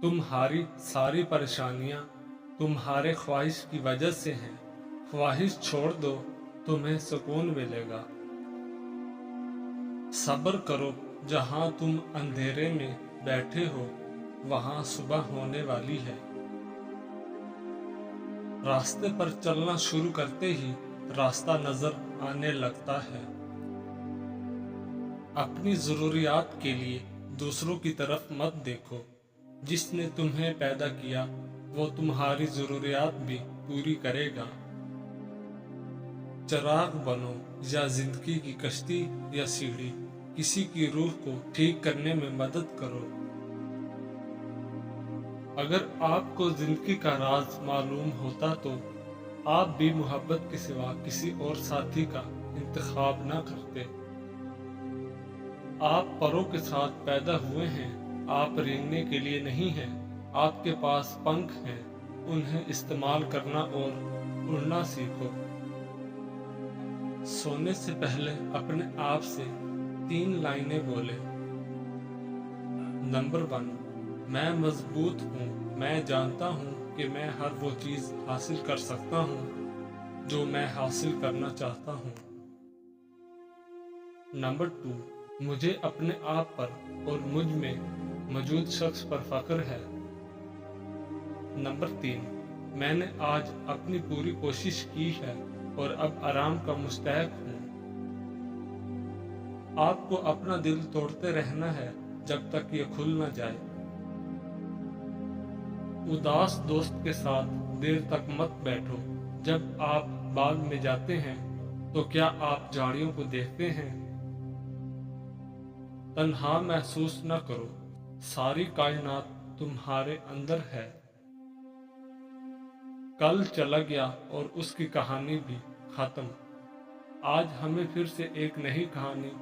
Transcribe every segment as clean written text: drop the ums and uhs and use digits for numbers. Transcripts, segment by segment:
तुम्हारी सारी परेशानियां तुम्हारे ख्वाहिश की वजह से हैं। ख्वाहिश छोड़ दो, तुम्हें सुकून मिलेगा। सब्र करो, जहां तुम अंधेरे में बैठे हो वहां सुबह होने वाली है। रास्ते पर चलना शुरू करते ही रास्ता नजर आने लगता है। अपनी जरूरियात के लिए दूसरों की तरफ मत देखो। जिसने तुम्हें पैदा किया वो तुम्हारी जरूरियात भी पूरी करेगा। चिराग बनो या जिंदगी की कश्ती या सीढ़ी, किसी की रूह को ठीक करने में मदद करो। अगर आपको जिंदगी का राज मालूम होता तो आप भी मोहब्बत के सिवा किसी और साथी का इंतखाब न करते। आप परों के साथ पैदा हुए हैं, आप रेंगने के लिए नहीं हैं। आपके पास पंख हैं, उन्हें इस्तेमाल करना और उड़ना सीखो। सोने से पहले अपने आप से 3 लाइनें बोले। नंबर 1, मैं मजबूत हूँ। मैं जानता हूँ कि मैं हर वो चीज हासिल कर सकता हूँ जो मैं हासिल करना चाहता हूँ। नंबर 2, मुझे अपने आप पर और मुझ में मौजूद शख्स पर फख्र है। नंबर 3, मैंने आज अपनी पूरी कोशिश की है और अब आराम का मुस्तहक हूँ। आपको अपना दिल तोड़ते रहना है जब तक ये खुल न जाए। उदास दोस्त के साथ देर तक मत बैठो। जब आप बाग में जाते हैं तो क्या आप झाड़ियों को देखते हैं? तन्हा महसूस न करो, सारी कायनात तुम्हारे अंदर है। कल चला गया और उसकी कहानी भी खत्म। आज हमें फिर से एक नई कहानी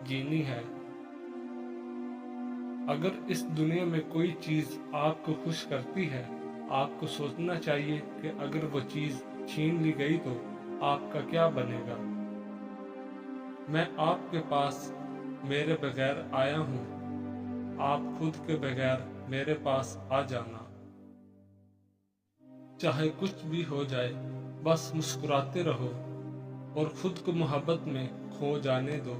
जीनी है। अगर इस दुनिया में कोई चीज आपको खुश करती है, आपको सोचना चाहिए कि अगर वो चीज छीन ली गई तो आपका क्या बनेगा। मैं आपके पास मेरे बगैर आया हूँ, आप खुद के बगैर मेरे पास आ जाना। चाहे कुछ भी हो जाए, बस मुस्कुराते रहो और खुद को मोहब्बत में खो जाने दो।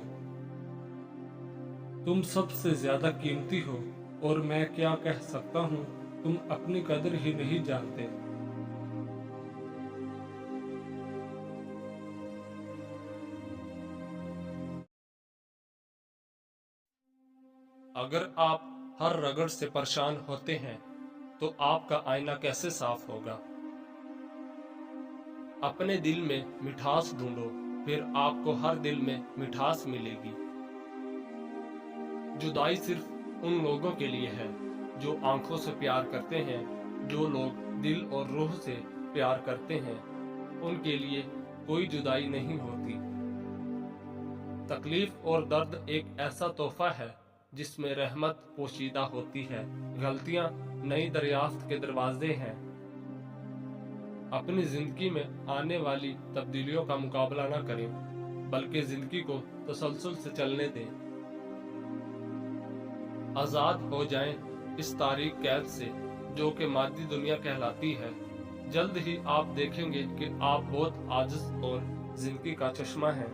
तुम सबसे ज्यादा कीमती हो और मैं क्या कह सकता हूँ, तुम अपनी कदर ही नहीं जानते। अगर आप हर रगड़ से परेशान होते हैं तो आपका आईना कैसे साफ होगा। अपने दिल में मिठास ढूंढो, फिर आपको हर दिल में मिठास मिलेगी। जुदाई सिर्फ उन लोगों के लिए है जो आंखों से प्यार करते हैं। जो लोग दिल और रूह से प्यार करते हैं उनके लिए कोई जुदाई नहीं होती। तकलीफ और दर्द एक ऐसा तोहफा है जिसमें रहमत पोशीदा होती है। गलतियां नई दरियाफ्त के दरवाजे हैं। अपनी जिंदगी में आने वाली तब्दीलियों का मुकाबला न करें, बल्कि जिंदगी को तसलसल से चलने दें। आजाद हो जाएं इस तारीख कैद से जो कि मादी दुनिया कहलाती है। जल्द ही आप देखेंगे कि आप बहुत आजिज और जिंदगी का चश्मा हैं।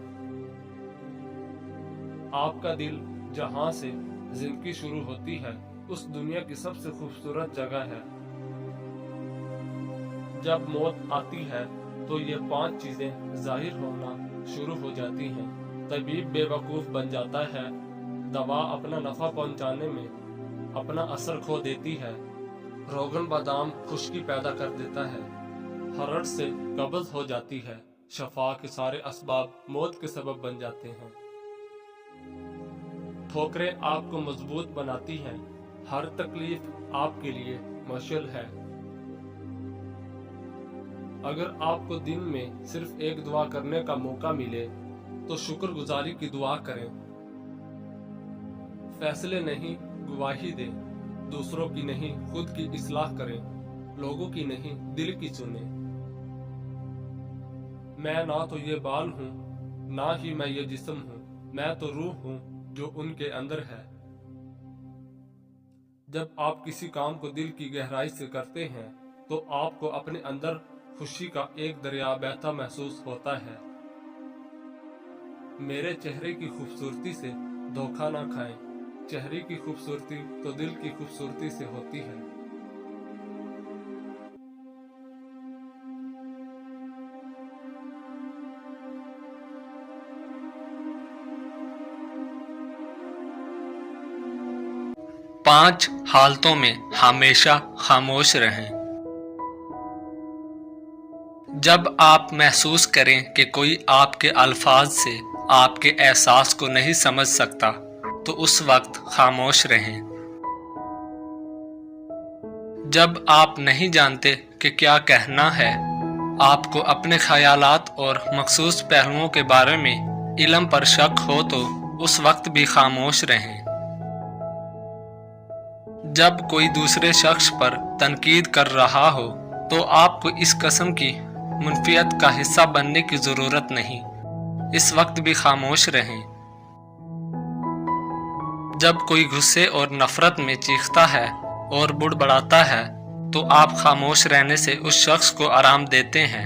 आपका दिल जहां से जिंदगी शुरू होती है उस दुनिया की सबसे खूबसूरत जगह है। जब मौत आती है तो ये 5 चीजें जाहिर होना शुरू हो जाती हैं। तबीब बेवकूफ बन जाता है, दवा अपना नफा पहुंचाने में अपना असर खो देती है, रोगन बादाम खुश्की पैदा कर देता है, हरड़ से कब्ज हो जाती है, शफा के सारे असबाब मौत के सबब बन जाते हैं। ठोकरें आपको मजबूत बनाती हैं, हर तकलीफ आपके लिए मशल है। अगर आपको दिन में सिर्फ एक दुआ करने का मौका मिले तो शुक्रगुजारी की दुआ करें। फैसले नहीं गवाही दें, दूसरों की नहीं खुद की इस्लाह करें, लोगों की नहीं दिल की सुने। मैं ना तो ये बाल हूँ ना ही मैं ये जिस्म हूँ, मैं तो रूह हूँ जो उनके अंदर है। जब आप किसी काम को दिल की गहराई से करते हैं तो आपको अपने अंदर खुशी का एक दरिया बहता महसूस होता है। मेरे चेहरे की खूबसूरती से धोखा ना खाएं। चेहरे की खूबसूरती तो दिल की खूबसूरती से होती है। पांच हालतों में हमेशा खामोश रहें। जब आप महसूस करें कि कोई आपके अल्फाज से आपके एहसास को नहीं समझ सकता तो उस वक्त खामोश रहें। जब आप नहीं जानते कि क्या कहना है, आपको अपने ख्यालात और मखसूस पहलुओं के बारे में इल्म पर शक हो तो उस वक्त भी खामोश रहें। जब कोई दूसरे शख्स पर तनकीद कर रहा हो तो आपको इस किस्म की मुनफियत का हिस्सा बनने की जरूरत नहीं, इस वक्त भी खामोश रहें। जब कोई गुस्से और नफरत में चीखता है और बुड़बड़ाता है तो आप खामोश रहने से उस शख्स को आराम देते हैं।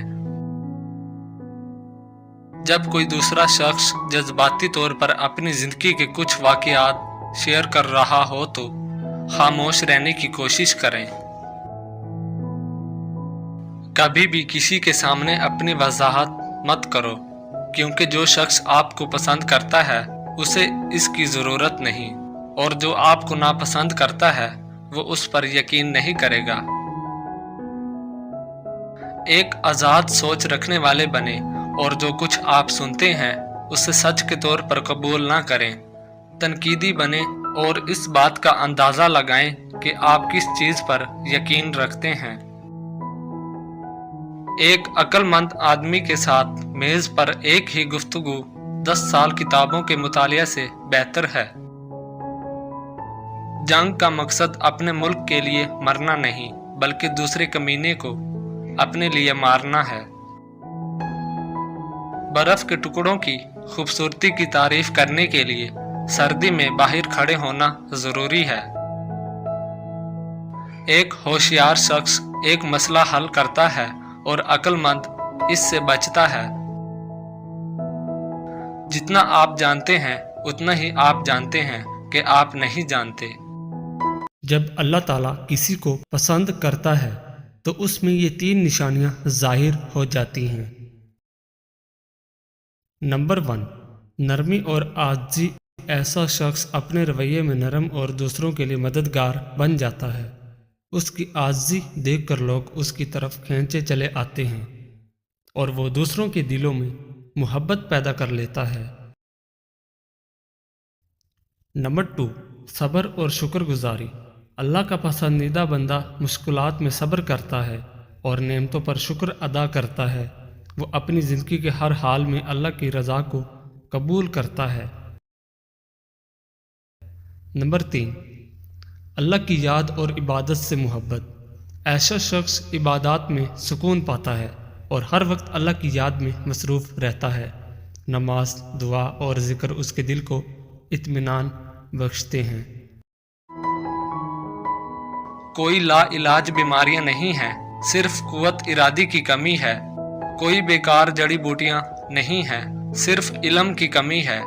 जब कोई दूसरा शख्स जज्बाती तौर पर अपनी जिंदगी के कुछ वाकयात शेयर कर रहा हो तो खामोश रहने की कोशिश करें। कभी भी किसी के सामने अपनी वजाहत मत करो, क्योंकि जो शख्स आपको पसंद करता है उसे इसकी ज़रूरत नहीं, और जो आपको नापसंद करता है वो उस पर यकीन नहीं करेगा। एक आज़ाद सोच रखने वाले बने और जो कुछ आप सुनते हैं उसे सच के तौर पर कबूल ना करें। तनकीदी बने और इस बात का अंदाज़ा लगाएं कि आप किस चीज़ पर यकीन रखते हैं। एक अक्लमंद आदमी के साथ मेज़ पर एक ही गुफ्तगू 10 साल किताबों के मुतालिया से बेहतर है। जंग का मकसद अपने मुल्क के लिए मरना नहीं बल्कि दूसरे कमीने को अपने लिए मारना है। बर्फ के टुकड़ों की खूबसूरती की तारीफ करने के लिए सर्दी में बाहर खड़े होना जरूरी है। एक होशियार शख्स एक मसला हल करता है और अक्लमंद इससे बचता है। जितना आप जानते हैं उतना ही आप जानते हैं कि आप नहीं जानते। जब अल्लाह ताला किसी को पसंद करता है तो उसमें ये 3 निशानियां जाहिर हो जाती हैं। नंबर 1, नरमी और आजिज़ी। ऐसा शख्स अपने रवैये में नरम और दूसरों के लिए मददगार बन जाता है। उसकी आजिज़ी देखकर लोग उसकी तरफ खींचे चले आते हैं और वो दूसरों के दिलों में मोहब्बत पैदा कर लेता है। नंबर 2, सब्र और शुक्रगुजारी। अल्लाह का पसंदीदा बंदा मुश्किलात में सब्र करता है और नेमतों पर शुक्र अदा करता है। वो अपनी ज़िंदगी के हर हाल में अल्लाह की रज़ा को कबूल करता है। नंबर 3, अल्लाह की याद और इबादत से मोहब्बत। ऐसा शख्स इबादत में सुकून पाता है और हर वक्त अल्लाह की याद में मसरूफ़ रहता है। नमाज, दुआ और ज़िक्र उसके दिल को इत्मीनान बख्शते हैं। कोई लाइलाज बीमारियां नहीं हैं, सिर्फ कुव्वत इरादी की कमी है। कोई बेकार जड़ी बूटियां नहीं हैं, सिर्फ इल्म की कमी है।